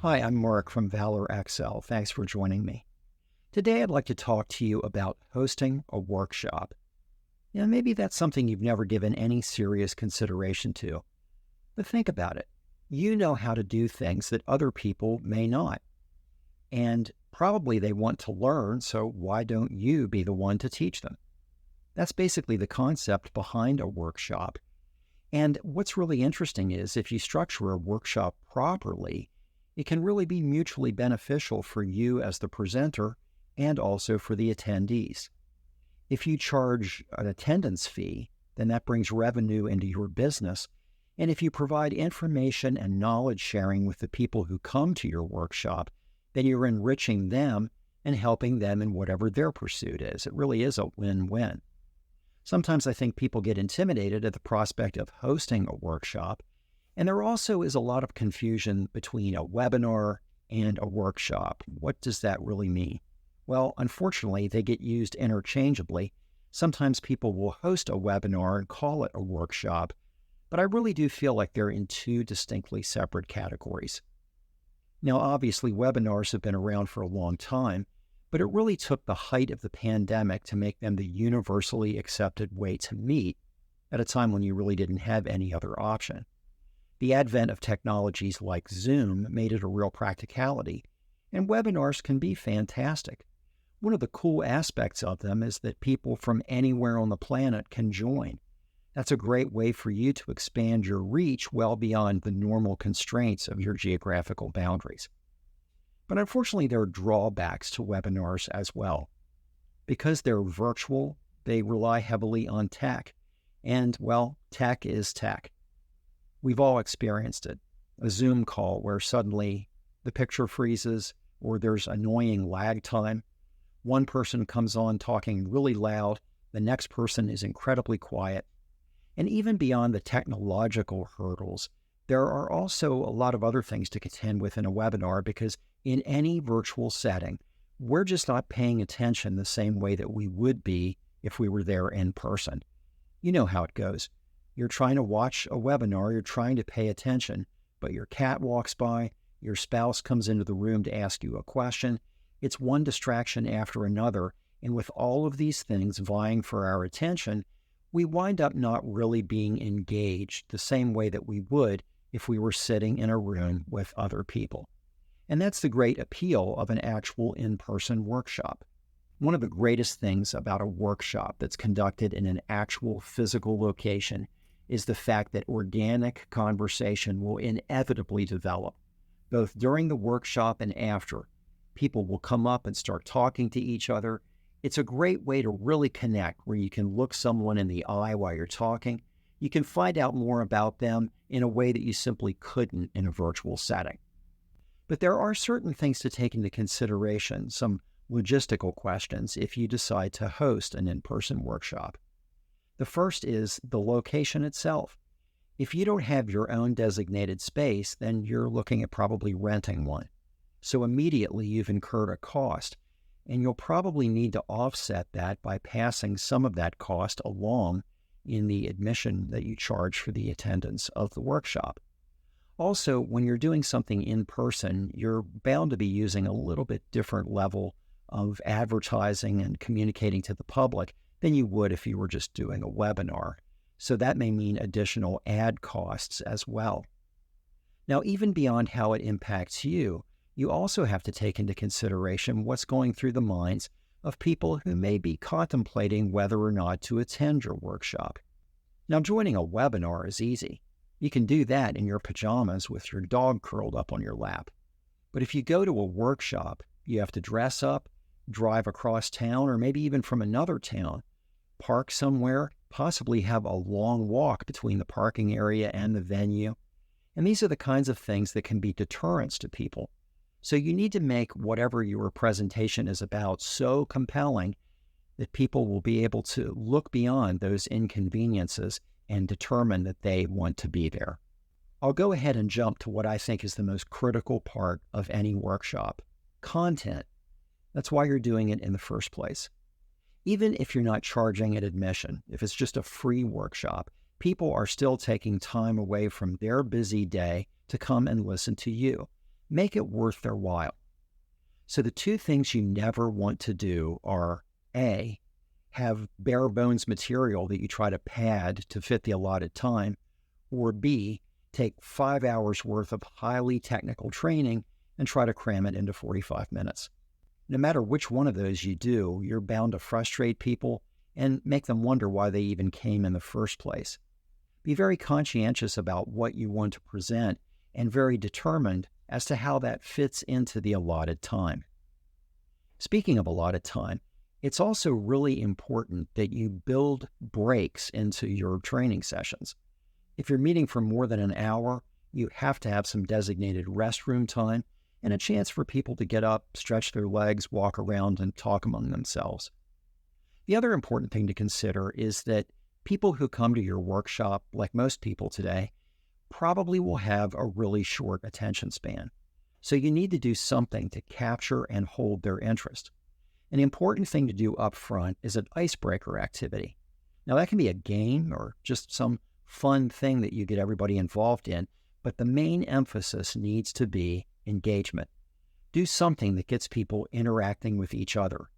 Hi, I'm Mark from Valor XL. Thanks for joining me. Today, I'd like to talk to you about hosting a workshop. Maybe that's something you've never given any serious consideration to, but think about it. You know how to do things that other people may not, and probably they want to learn, so why don't you be the one to teach them? That's basically the concept behind a workshop. And what's really interesting is if you structure a workshop properly, it can really be mutually beneficial for you as the presenter and also for the attendees. If you charge an attendance fee, then that brings revenue into your business. And if you provide information and knowledge sharing with the people who come to your workshop, then you're enriching them and helping them in whatever their pursuit is. It really is a win-win. Sometimes I think people get intimidated at the prospect of hosting a workshop, and there also is a lot of confusion between a webinar and a workshop. What does that really mean? Well, unfortunately, they get used interchangeably. Sometimes people will host a webinar and call it a workshop, but I really do feel like they're in two distinctly separate categories. Now, obviously, webinars have been around for a long time, but it really took the height of the pandemic to make them the universally accepted way to meet at a time when you really didn't have any other option. The advent of technologies like Zoom made it a real practicality, and webinars can be fantastic. One of the cool aspects of them is that people from anywhere on the planet can join. That's a great way for you to expand your reach well beyond the normal constraints of your geographical boundaries. But unfortunately, there are drawbacks to webinars as well. Because they're virtual, they rely heavily on tech. And, well, tech is tech. We've all experienced it. A Zoom call where suddenly the picture freezes or there's annoying lag time. One person comes on talking really loud, the next person is incredibly quiet. And even beyond the technological hurdles, there are also a lot of other things to contend with in a webinar because in any virtual setting, we're just not paying attention the same way that we would be if we were there in person. You know how it goes. You're trying to watch a webinar, you're trying to pay attention, but your cat walks by, your spouse comes into the room to ask you a question. It's one distraction after another, and with all of these things vying for our attention, we wind up not really being engaged the same way that we would if we were sitting in a room with other people. And that's the great appeal of an actual in-person workshop. One of the greatest things about a workshop that's conducted in an actual physical location is the fact that organic conversation will inevitably develop, both during the workshop and after. People will come up and start talking to each other. It's a great way to really connect where you can look someone in the eye while you're talking. You can find out more about them in a way that you simply couldn't in a virtual setting. But there are certain things to take into consideration, some logistical questions if you decide to host an in-person workshop. The first is the location itself. If you don't have your own designated space, then you're looking at probably renting one. So immediately you've incurred a cost, and you'll probably need to offset that by passing some of that cost along in the admission that you charge for the attendance of the workshop. Also, when you're doing something in person, you're bound to be using a little bit different level of advertising and communicating to the public than you would if you were just doing a webinar. So that may mean additional ad costs as well. Now, even beyond how it impacts you, you also have to take into consideration what's going through the minds of people who may be contemplating whether or not to attend your workshop. Now, joining a webinar is easy. You can do that in your pajamas with your dog curled up on your lap. But if you go to a workshop, you have to dress up, drive across town, or maybe even from another town, park somewhere, possibly have a long walk between the parking area and the venue. And these are the kinds of things that can be deterrents to people. So you need to make whatever your presentation is about so compelling that people will be able to look beyond those inconveniences and determine that they want to be there. I'll go ahead and jump to what I think is the most critical part of any workshop: content. That's why you're doing it in the first place. Even if you're not charging an admission, if it's just a free workshop, people are still taking time away from their busy day to come and listen to you. make it worth their while. So the two things you never want to do are A, have bare bones material that you try to pad to fit the allotted time, or B, take 5 hours worth of highly technical training and try to cram it into 45 minutes. No matter which one of those you do, you're bound to frustrate people and make them wonder why they even came in the first place. Be very conscientious about what you want to present and very determined as to how that fits into the allotted time. Speaking of allotted time, it's also really important that you build breaks into your training sessions. If you're meeting for more than an hour, you have to have some designated restroom time and a chance for people to get up, stretch their legs, walk around, and talk among themselves. The other important thing to consider is that people who come to your workshop, like most people today, probably will have a really short attention span. So you need to do something to capture and hold their interest. An important thing to do up front is an icebreaker activity. Now that can be a game or just some fun thing that you get everybody involved in, but the main emphasis needs to be engagement. Do something that gets people interacting with each other.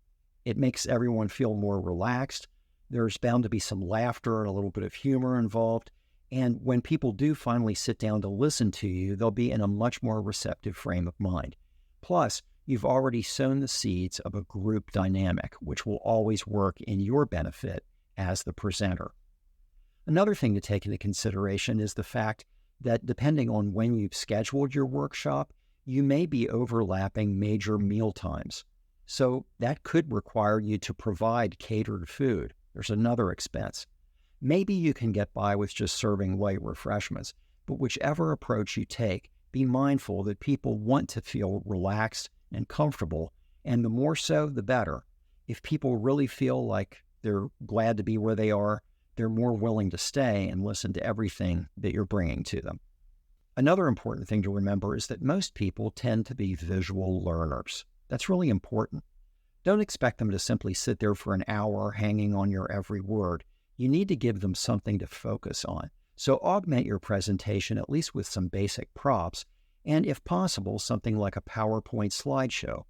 It makes everyone feel more relaxed. There's bound to be some laughter and a little bit of humor involved. And when people do finally sit down to listen to you, they'll be in a much more receptive frame of mind. Plus, you've already sown the seeds of a group dynamic, which will always work in your benefit as the presenter. Another thing to take into consideration is the fact that depending on when you've scheduled your workshop, you may be overlapping major meal times. So that could require you to provide catered food. There's another expense. Maybe you can get by with just serving light refreshments, but whichever approach you take, be mindful that people want to feel relaxed and comfortable, and the more so, the better. If people really feel like they're glad to be where they are, they're more willing to stay and listen to everything that you're bringing to them. Another important thing to remember is that most people tend to be visual learners. That's really important. Don't expect them to simply sit there for an hour hanging on your every word. You need to give them something to focus on. So augment your presentation at least with some basic props, and if possible, something like a PowerPoint slideshow,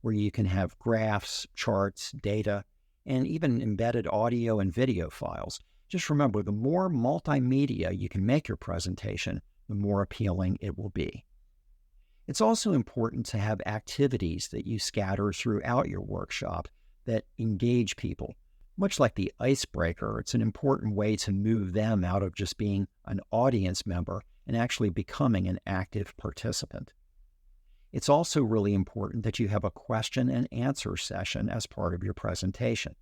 where you can have graphs, charts, data, and even embedded audio and video files. Just remember, the more multimedia you can make your presentation, the more appealing it will be. It's also important to have activities that you scatter throughout your workshop that engage people. Much like the icebreaker, it's an important way to move them out of just being an audience member and actually becoming an active participant. It's also really important that you have a question and answer session as part of your presentation.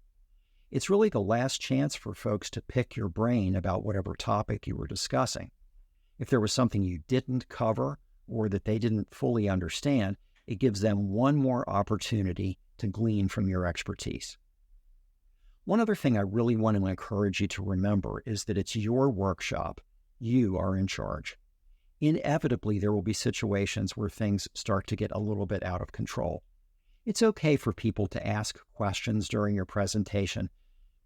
It's really the last chance for folks to pick your brain about whatever topic you were discussing. If there was something you didn't cover or that they didn't fully understand, it gives them one more opportunity to glean from your expertise. One other thing I really want to encourage you to remember is that it's your workshop. You are in charge. Inevitably, there will be situations where things start to get a little bit out of control. It's okay for people to ask questions during your presentation,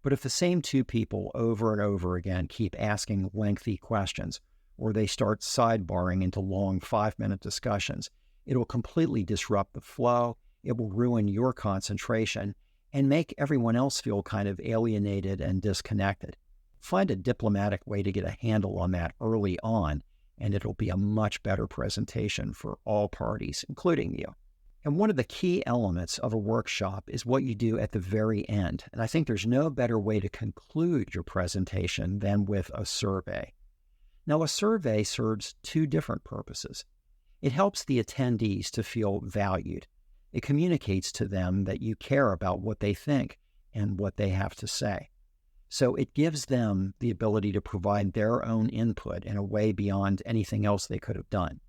but if the same two people over and over again keep asking lengthy questions, or they start sidebarring into long 5-minute discussions, it'll completely disrupt the flow, it will ruin your concentration, and make everyone else feel kind of alienated and disconnected. Find a diplomatic way to get a handle on that early on, and it'll be a much better presentation for all parties, including you. And one of the key elements of a workshop is what you do at the very end. And I think there's no better way to conclude your presentation than with a survey. Now, a survey serves two different purposes. It helps the attendees to feel valued. It communicates to them that you care about what they think and what they have to say. So it gives them the ability to provide their own input in a way beyond anything else they could have done.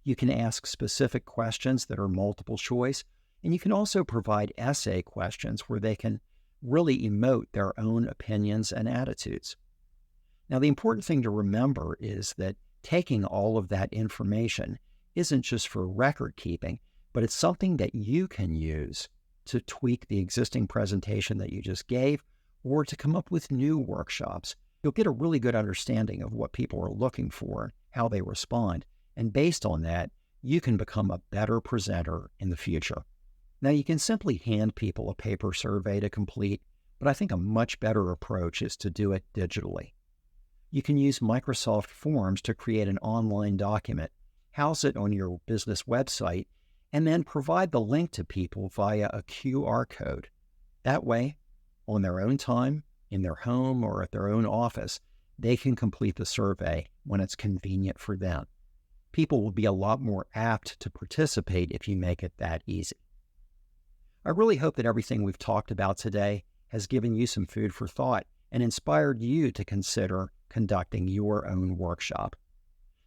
You can ask specific questions that are multiple choice, and you can also provide essay questions where they can really emote their own opinions and attitudes. Now, the important thing to remember is that taking all of that information isn't just for record keeping, but it's something that you can use to tweak the existing presentation that you just gave or to come up with new workshops. You'll get a really good understanding of what people are looking for, how they respond, and based on that, you can become a better presenter in the future. Now, you can simply hand people a paper survey to complete, but I think a much better approach is to do it digitally. You can use Microsoft Forms to create an online document, house it on your business website, and then provide the link to people via a QR code. That way, on their own time, in their home or at their own office, they can complete the survey when it's convenient for them. People will be a lot more apt to participate if you make it that easy. I really hope that everything we've talked about today has given you some food for thought and inspired you to consider conducting your own workshop.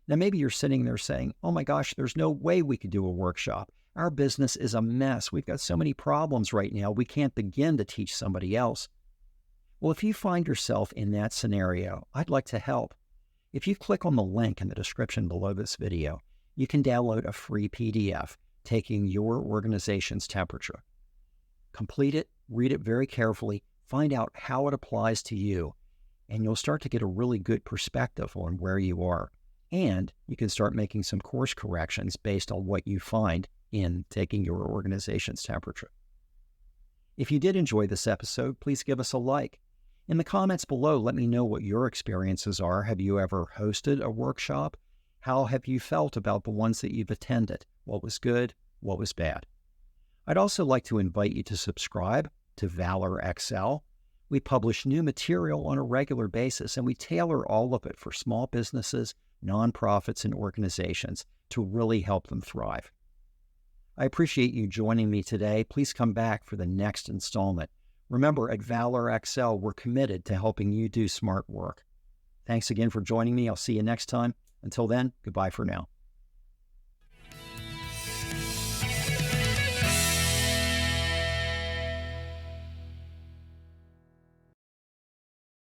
Now, maybe you're sitting there saying, oh my gosh, there's no way we could do a workshop. Our business is a mess. We've got so many problems right now. We can't begin to teach somebody else. Well, if you find yourself in that scenario, I'd like to help. If you click on the link in the description below this video, you can download a free PDF taking your organization's temperature. Complete it, read it very carefully, find out how it applies to you, and you'll start to get a really good perspective on where you are. And you can start making some course corrections based on what you find in taking your organization's temperature. If you did enjoy this episode, please give us a like. In the comments below, let me know what your experiences are. Have you ever hosted a workshop? How have you felt about the ones that you've attended? What was good? What was bad? I'd also like to invite you to subscribe to Valor Excel. We publish new material on a regular basis, and we tailor all of it for small businesses, nonprofits, and organizations to really help them thrive. I appreciate you joining me today. Please come back for the next installment. Remember, at Valor Excel, we're committed to helping you do smart work. Thanks again for joining me. I'll see you next time. Until then, goodbye for now.